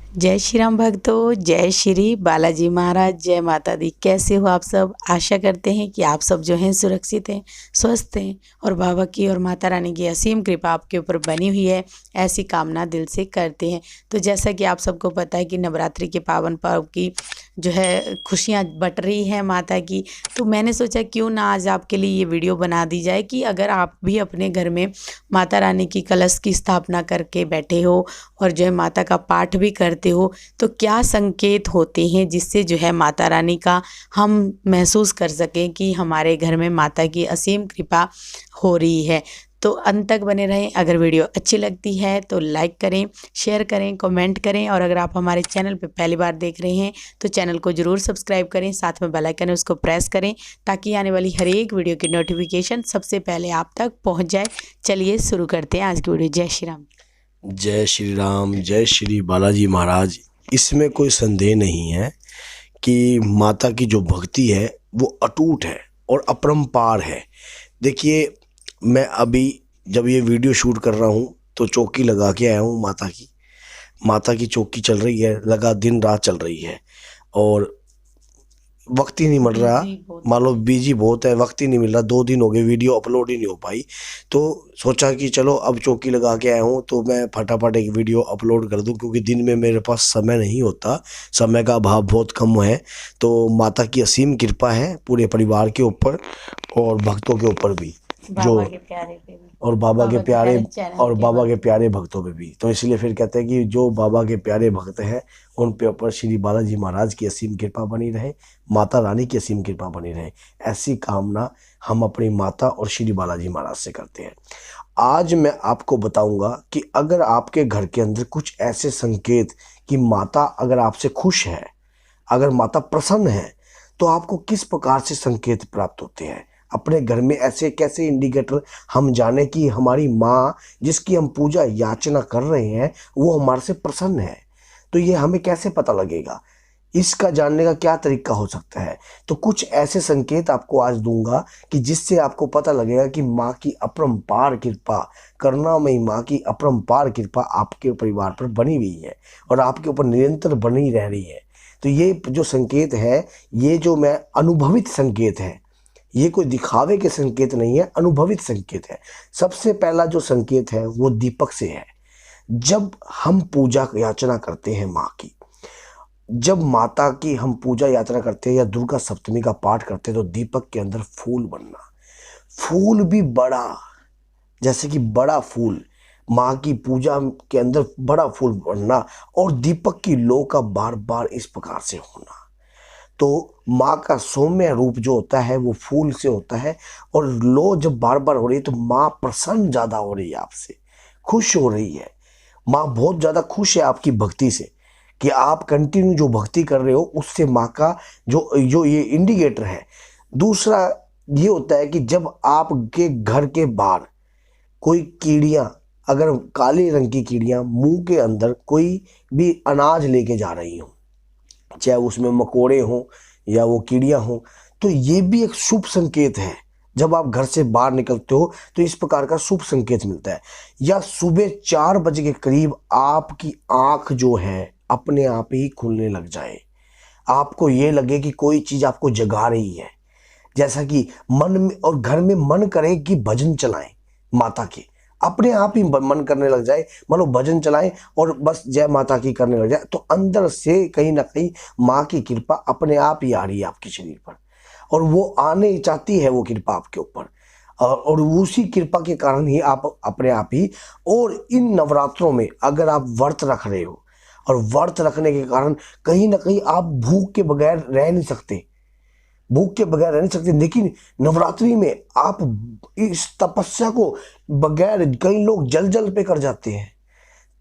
जय श्री राम भक्तों, जय श्री बालाजी महाराज, जय माता दी। कैसे हो आप सब? आशा करते हैं कि आप सब जो हैं सुरक्षित हैं, स्वस्थ हैं और बाबा की और माता रानी की असीम कृपा आपके ऊपर बनी हुई है, ऐसी कामना दिल से करते हैं। तो जैसा कि आप सबको पता है कि नवरात्रि के पावन पर्व की जो है खुशियाँ बट रही हैं माता की, तो मैंने सोचा क्यों ना आज आपके लिए ये वीडियो बना दी जाए कि अगर आप भी अपने घर में माता रानी की कलश की स्थापना करके बैठे हो और जो है माता का पाठ भी करते हो, तो क्या संकेत होते हैं जिससे जो है माता रानी का हम महसूस कर सकें कि हमारे घर में माता की असीम कृपा हो रही है। तो अंत तक बने रहें। अगर वीडियो अच्छी लगती है तो लाइक करें, शेयर करें, कमेंट करें और अगर आप हमारे चैनल पे पहली बार देख रहे हैं तो चैनल को ज़रूर सब्सक्राइब करें, साथ में बेल आइकन है उसको प्रेस करें ताकि आने वाली हर एक वीडियो की नोटिफिकेशन सबसे पहले आप तक पहुँच जाए। चलिए शुरू करते हैं आज की वीडियो। जय श्री राम। जय श्री राम, जय श्री बालाजी महाराज। इसमें कोई संदेह नहीं है कि माता की जो भक्ति है वो अटूट है और अपरंपार है। देखिए, मैं अभी जब ये वीडियो शूट कर रहा हूँ तो चौकी लगा के आया हूँ। माता की चौकी चल रही है, लगा दिन रात चल रही है और वक्त ही नहीं मिल रहा। मान लो बिजी बहुत है, वक्त ही नहीं मिल रहा। 2 दिन हो गए वीडियो अपलोड ही नहीं हो पाई, तो सोचा कि चलो अब चौकी लगा के आया हूँ तो मैं फटाफट एक वीडियो अपलोड कर दूँ, क्योंकि दिन में मेरे पास समय नहीं होता, समय का अभाव बहुत कम है। तो माता की असीम कृपा है पूरे परिवार के ऊपर और भक्तों के ऊपर भी, जो बाबा के प्यारे पे भी और बाबा के प्यारे और के बाबा के प्यारे भक्तों पे भी। तो इसलिए फिर कहते हैं कि जो बाबा के प्यारे भक्त हैं उन पे ऊपर श्री बालाजी महाराज की असीम कृपा बनी रहे, माता रानी की असीम कृपा बनी रहे। ऐसी कामना हम अपनी माता और श्री बालाजी महाराज से करते हैं। आज मैं आपको बताऊंगा कि अगर आपके घर के अंदर कुछ ऐसे संकेत कि माता अगर आपसे खुश है, अगर माता प्रसन्न है, तो आपको किस प्रकार से संकेत प्राप्त होते हैं। अपने घर में ऐसे कैसे इंडिकेटर हम जाने कि हमारी माँ जिसकी हम पूजा याचना कर रहे हैं वो हमारे से प्रसन्न है, तो ये हमें कैसे पता लगेगा, इसका जानने का क्या तरीका हो सकता है। तो कुछ ऐसे संकेत आपको आज दूंगा कि जिससे आपको पता लगेगा कि माँ की अपरंपार कृपा, करुणामयी माँ की अपरंपार कृपा आपके परिवार पर बनी हुई है और आपके ऊपर निरंतर बनी रह रही है। तो ये जो संकेत है, ये जो मैं अनुभवित संकेत है, ये कोई दिखावे के संकेत नहीं है, अनुभवित संकेत है। सबसे पहला जो संकेत है वो दीपक से है। जब हम पूजा याचना करते हैं माँ की, जब माता की हम पूजा यात्रा करते हैं या दुर्गा सप्तमी का पाठ करते हैं, तो दीपक के अंदर फूल बनना, फूल भी बड़ा, जैसे कि बड़ा फूल, माँ की पूजा के अंदर बड़ा फूल बनना और दीपक की लो का बार बार इस प्रकार से होना। तो माँ का सौम्य रूप जो होता है वो फूल से होता है और लो जब बार बार हो रही है तो माँ प्रसन्न ज़्यादा हो रही है, आपसे खुश हो रही है। माँ बहुत ज़्यादा खुश है आपकी भक्ति से कि आप कंटिन्यू जो भक्ति कर रहे हो उससे माँ का जो जो ये इंडिकेटर है। दूसरा ये होता है कि जब आपके घर के बाहर कोई कीड़ियाँ, अगर काले रंग की कीड़ियाँ मुंह के अंदर कोई भी अनाज लेके जा रही हों, चाहे उसमें मकोड़े हों या वो कीड़ियाँ हों, तो ये भी एक शुभ संकेत है। जब आप घर से बाहर निकलते हो तो इस प्रकार का शुभ संकेत मिलता है। या सुबह 4 बजे के करीब आपकी आँख जो है अपने आप ही खुलने लग जाए, आपको ये लगे कि कोई चीज़ आपको जगा रही है, जैसा कि मन में और घर में मन करे कि भजन चलाएं माता के, अपने आप ही मन करने लग जाए, मान लो भजन चलाएं और बस जय माता की करने लग जाए, तो अंदर से कहीं ना कहीं माँ की कृपा अपने आप ही आ रही है आपके शरीर पर और वो आने चाहती है वो कृपा आपके ऊपर और उसी कृपा के कारण ही आप अपने आप ही। और इन नवरात्रों में अगर आप व्रत रख रहे हो और व्रत रखने के कारण कहीं ना कहीं आप भूख के बगैर रह नहीं सकते, भूख के बगैर रह नहीं सकते, लेकिन नवरात्रि में आप इस तपस्या को बगैर, कई लोग जल जल पे कर जाते हैं,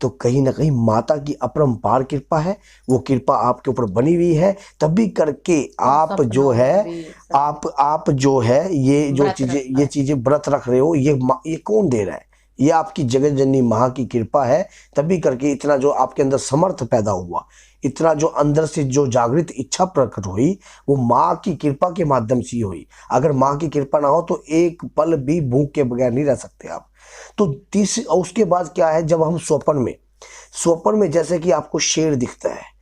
तो कहीं ना कहीं माता की अपरंपार कृपा है, वो कृपा आपके ऊपर बनी हुई है। तभी करके आप जो है आप जो है ये चीजें व्रत रख रहे हो, ये कौन दे रहा है? ये आपकी जगत जननी माँ की कृपा है। तभी करके इतना जो आपके अंदर समर्थ पैदा हुआ, इतना जो अंदर से जो जागृत इच्छा प्रकट हुई, वो माँ की कृपा के माध्यम से हुई। अगर माँ की कृपा ना हो तो एक पल भी भूख के बगैर नहीं रह सकते आप। तो उसके बाद क्या है, जब हम स्वप्न में स्वप्न में जैसे कि आपको शेर दिखता है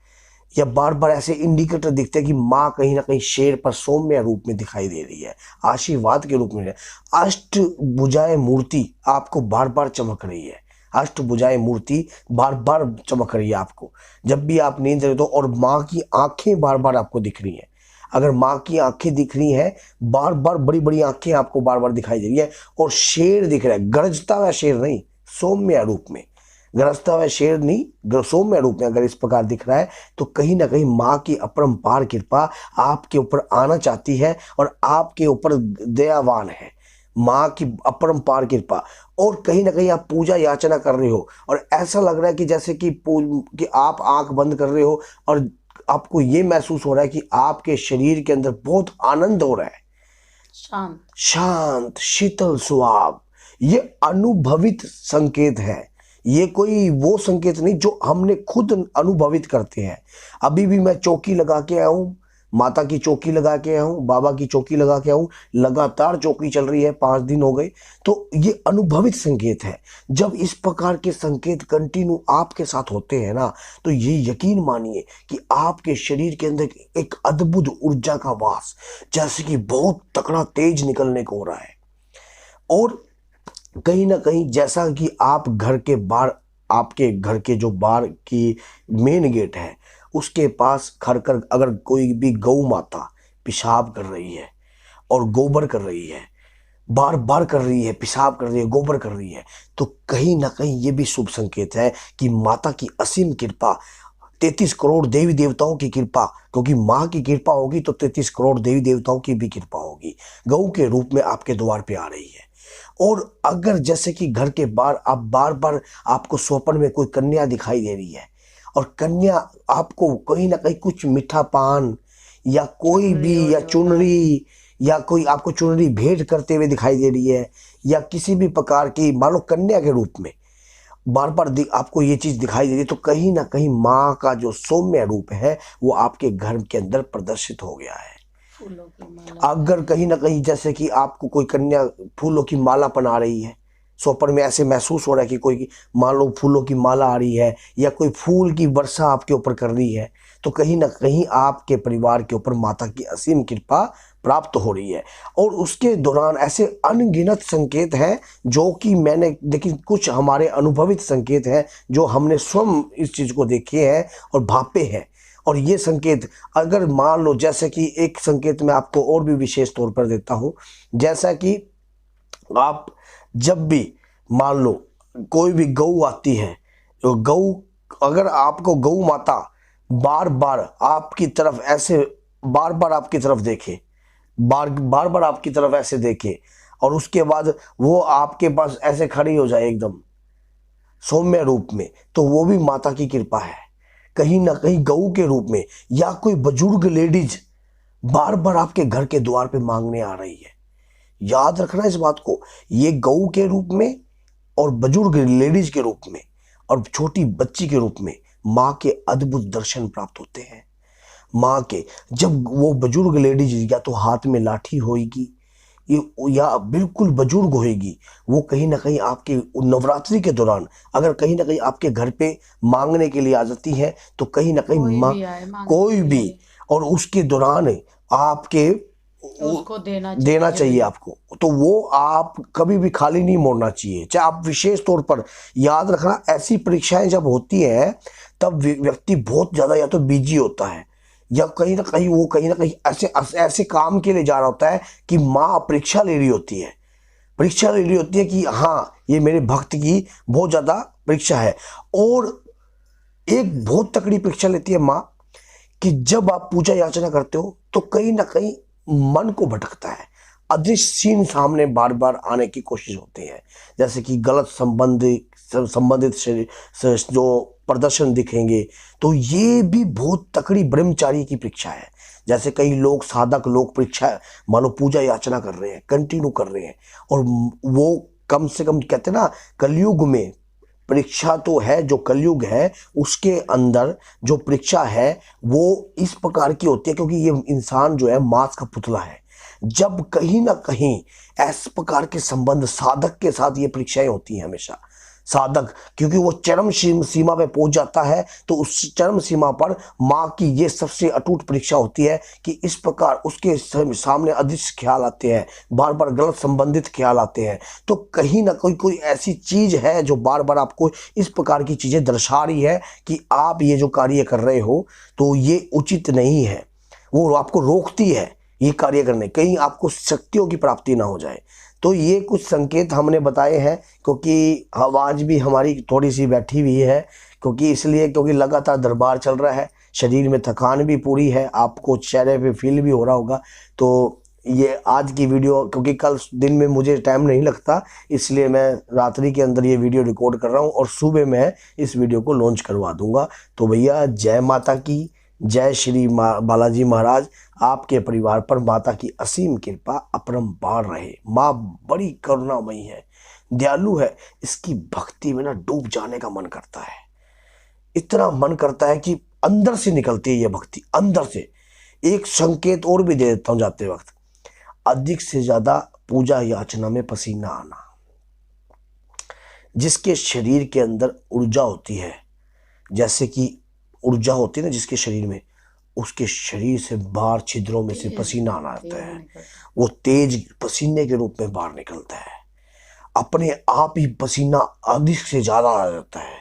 या बार बार ऐसे इंडिकेटर दिखते हैं कि माँ कहीं ना कहीं शेर पर सौम्य रूप में दिखाई दे रही है, आशीर्वाद के रूप में। अष्टभुजाएं मूर्ति आपको बार बार चमक रही है, अष्टभुजाएं मूर्ति बार बार चमक रही है आपको जब भी आप नींद रहे तो। और माँ की आंखें बार बार आपको दिख रही हैं। अगर माँ की आंखें दिख रही हैं बार बार, बड़ी बड़ी आंखें आपको बार बार दिखाई दे रही है, और शेर दिख रहा है, गरजता हुआ शेर नहीं, सौम्य रूप में, गरजता हुआ शेर नहीं, सौम्य रूप में अगर इस प्रकार दिख रहा है तो कहीं ना कहीं माँ की अपरंपार कृपा आपके ऊपर आना चाहती है और आपके ऊपर दयावान है, माँ की अपरंपार कृपा। और कहीं ना कहीं आप पूजा याचना कर रहे हो और ऐसा लग रहा है कि जैसे कि आप आंख बंद कर रहे हो और आपको ये महसूस हो रहा है कि आपके शरीर के अंदर बहुत आनंद हो रहा है, शांत शांत शीतल सुहाव। ये अनुभवित संकेत है, ये कोई वो संकेत नहीं जो हमने खुद अनुभवित करते हैं। अभी भी मैं चौकी लगा के आया हूँ, माता की चौकी लगा के आया हूँ, बाबा की चौकी लगा के आया हूँ, लगातार चौकी चल रही है, 5 दिन हो गए। तो ये अनुभवित संकेत है। जब इस प्रकार के संकेत कंटिन्यू आपके साथ होते हैं ना, तो ये यकीन मानिए कि आपके शरीर के अंदर एक अद्भुत ऊर्जा का वास, जैसे कि बहुत तकड़ा तेज निकलने को हो रहा है। और कहीं ना कहीं जैसा कि आप घर के बाहर, आपके घर के जो बाहर की मेन गेट है उसके पास खड़ कर अगर कोई भी गौ माता पेशाब कर रही है और गोबर कर रही है, बार बार कर रही है, पेशाब कर रही है, गोबर कर रही है, तो कहीं ना कहीं ये भी शुभ संकेत है कि माता की असीम कृपा, 33 करोड़ देवी देवताओं की कृपा, क्योंकि माँ की कृपा होगी तो 33 करोड़ देवी देवताओं की भी कृपा होगी, गौ के रूप में आपके द्वार पे आ रही है। और अगर जैसे कि घर के बाहर आप बार बार आपको स्वप्न में कोई कन्या दिखाई दे रही है और कन्या आपको कहीं ना कहीं कुछ मीठा पान या कोई भी, या चुनरी, या कोई आपको चुनरी भेंट करते हुए दिखाई दे रही है, या किसी भी प्रकार की मान लो कन्या के रूप में बार बार आपको ये चीज दिखाई दे रही है, तो कहीं ना कहीं माँ का जो सौम्य रूप है वो आपके घर के अंदर प्रदर्शित हो गया है। फूलों की माला, अगर कहीं ना कहीं जैसे कि आपको कोई कन्या फूलों की माला पहना रही है, स्वप्न में ऐसे महसूस हो रहा है कि कोई मान लो फूलों की माला आ रही है या कोई फूल की वर्षा आपके ऊपर कर रही है, तो कहीं ना कहीं आपके परिवार के ऊपर माता की असीम कृपा प्राप्त हो रही है। और उसके दौरान ऐसे अनगिनत संकेत हैं जो कि मैंने, लेकिन कुछ हमारे अनुभवित संकेत हैं जो हमने स्वयं इस चीज़ को देखे हैं और भापे हैं। और ये संकेत अगर मान लो, जैसे कि एक संकेत मैं आपको और भी विशेष तौर पर देता हूँ, जैसा कि आप जब भी मान लो कोई भी गऊ आती है, तो गऊ, अगर आपको गऊ माता बार बार आपकी तरफ ऐसे, बार बार आपकी तरफ देखे, बार बार आपकी तरफ ऐसे देखे और उसके बाद वो आपके पास ऐसे खड़ी हो जाए एकदम सौम्य रूप में, तो वो भी माता की कृपा है कहीं ना कहीं गऊ के रूप में। या कोई बुजुर्ग लेडीज बार बार आपके घर के द्वार पे मांगने आ रही है, याद रखना इस बात को, ये गऊ के रूप में और बुजुर्ग लेडीज के रूप में और छोटी बच्ची के रूप में माँ के अद्भुत दर्शन प्राप्त होते हैं। माँ के जब वो बुजुर्ग लेडीज या तो हाथ में लाठी होगी या बिल्कुल बुजुर्ग होएगी, वो कहीं ना कहीं आपके नवरात्रि के दौरान अगर कहीं ना कहीं आपके घर पे मांगने के लिए आ जाती है, तो कहीं ना कहीं माँ कोई भी, और उसके दौरान आपके उसको देना चाहिए आपको, तो वो आप कभी भी खाली नहीं मोड़ना चाहिए। चाहे आप विशेष तौर पर याद रखना, ऐसी परीक्षाएं जब होती हैं तब व्यक्ति बहुत ज़्यादा या तो बिजी होता है या कहीं ना कहीं वो कहीं ना कहीं ऐसे ऐसे काम के लिए जा रहा होता है कि माँ परीक्षा ले रही होती है, परीक्षा ले रही होती है कि हाँ ये मेरे भक्त की बहुत ज़्यादा परीक्षा है। और एक बहुत तकड़ी परीक्षा लेती है माँ कि जब आप पूजा याचना करते हो तो कहीं ना कहीं मन को भटकता है, अदृश्य सीन सामने बार बार आने की कोशिश होती है, जैसे कि गलत संबंधित जो प्रदर्शन दिखेंगे, तो ये भी बहुत तकड़ी ब्रह्मचारी की परीक्षा है। जैसे कई लोग, साधक लोग परीक्षा मानो पूजा याचना कर रहे हैं, कंटिन्यू कर रहे हैं, और वो कम से कम कहते हैं ना, कलयुग में परीक्षा तो है, जो कलयुग है उसके अंदर जो परीक्षा है वो इस प्रकार की होती है, क्योंकि ये इंसान जो है मांस का पुतला है। जब कहीं ना कहीं इस प्रकार के संबंध साधक के साथ ये परीक्षाएं होती हैं, हमेशा साधक, क्योंकि वो चरम सीमा पे पहुंच जाता है। तो उस चरम सीमा पर माँ की ये सबसे अटूट परीक्षा होती है कि इस प्रकार उसके सामने अदृश्य ख्याल आते हैं, बार बार गलत संबंधित ख्याल आते हैं। तो कहीं ना कोई ऐसी चीज है जो बार बार आपको इस प्रकार की चीजें दर्शा रही है कि आप ये जो कार्य कर रहे हो तो ये उचित नहीं है। वो आपको रोकती है ये कार्य करने, कहीं आपको शक्तियों की प्राप्ति ना हो जाए। तो ये कुछ संकेत हमने बताए हैं, क्योंकि आवाज़ भी हमारी थोड़ी सी बैठी हुई है, क्योंकि लगातार दरबार चल रहा है, शरीर में थकान भी पूरी है, आपको चेहरे पे फील भी हो रहा होगा। तो ये आज की वीडियो, क्योंकि कल दिन में मुझे टाइम नहीं लगता, इसलिए मैं रात्रि के अंदर ये वीडियो रिकॉर्ड कर रहा हूँ और सुबह मैं इस वीडियो को लॉन्च करवा दूंगा। तो भैया जय माता की, जय श्री बालाजी महाराज। आपके परिवार पर माता की असीम कृपा अपरंपार रहे। माँ बड़ी करुणामयी है, दयालु है, इसकी भक्ति में ना डूब जाने का मन करता है। इतना मन करता है कि अंदर से निकलती है ये भक्ति, अंदर से। एक संकेत और भी दे देता हूँ जाते वक्त, अधिक से ज्यादा पूजा याचना में पसीना आना। जिसके शरीर के अंदर ऊर्जा होती है, जैसे कि ऊर्जा होती है ना जिसके शरीर में, उसके शरीर से बाहर छिद्रों में से पसीना आना आता है, वो तेज पसीने के रूप में बाहर निकलता है। अपने आप ही पसीना अधिक से ज्यादा आ जाता है,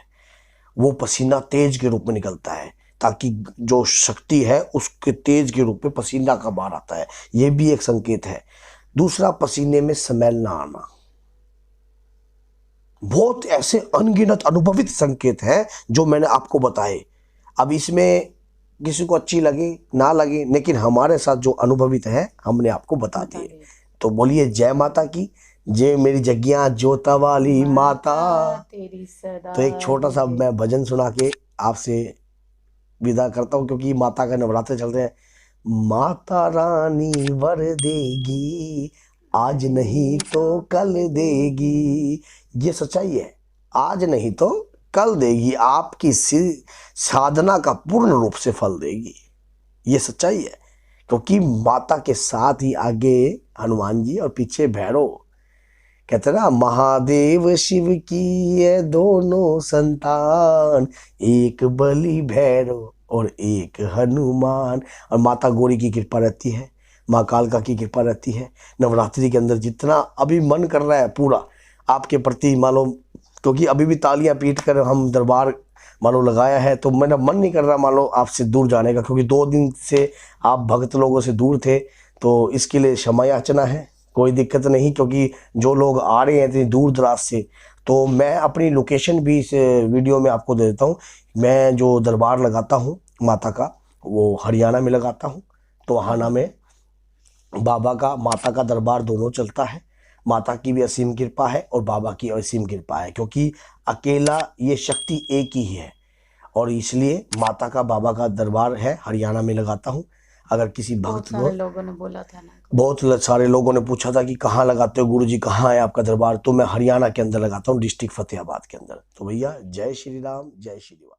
वो पसीना तेज के रूप में निकलता है, ताकि जो शक्ति है उसके तेज के रूप में पसीना का बाहर आता है। ये भी एक संकेत है। दूसरा, पसीने में स्मेल ना आना। बहुत ऐसे अनगिनत अनुभवित संकेत हैं जो मैंने आपको बताए। अब इसमें किसी को अच्छी लगे ना लगे, लेकिन हमारे साथ जो अनुभवित है हमने आपको बता दिए। तो बोलिए जय माता की, जय मेरी जग्गियां जोता वाली माता तेरी सदा। तो एक छोटा सा मैं भजन सुना के आपसे विदा करता हूँ, क्योंकि माता का नवरात्र चल रहे हैं। माता रानी वर देगी, आज नहीं तो कल देगी। ये सच्चाई है, आज नहीं तो कल देगी, आपकी साधना का पूर्ण रूप से फल देगी। ये सच्चाई है, क्योंकि माता के साथ ही आगे हनुमान जी और पीछे भैरव। कहते ना, महादेव शिव की ये दोनों संतान, एक बलि भैरव और एक हनुमान। और माता गौरी की कृपा रहती है, माँ कालका की कृपा रहती है। नवरात्रि के अंदर जितना अभी मन कर रहा है पूरा आपके प्रति, मान लो, क्योंकि अभी भी तालियां पीट कर हम दरबार मान लो लगाया है, तो मेरा मन नहीं कर रहा मान लो आपसे दूर जाने का, क्योंकि 2 दिन से आप भक्त लोगों से दूर थे। तो इसके लिए क्षमा याचना है, कोई दिक्कत नहीं, क्योंकि जो लोग आ रहे हैं इतनी दूर दराज से, तो मैं अपनी लोकेशन भी इस वीडियो में आपको दे देता हूँ। मैं जो दरबार लगाता हूँ माता का, वो हरियाणा में लगाता हूँ। तो हाना में बाबा का माता का दरबार दोनों चलता है। माता की भी असीम कृपा है और बाबा की असीम कृपा है, क्योंकि अकेला ये शक्ति एक ही है, और इसलिए माता का बाबा का दरबार है हरियाणा में लगाता हूँ। अगर किसी भक्त लोगों ने बोला था ना, बहुत सारे लोगों ने पूछा था कि कहाँ लगाते हो गुरुजी, कहाँ है आपका दरबार, तो मैं हरियाणा के अंदर लगाता हूँ, डिस्ट्रिक्ट फतेहाबाद के अंदर। तो भैया जय श्री राम, जय श्री राम।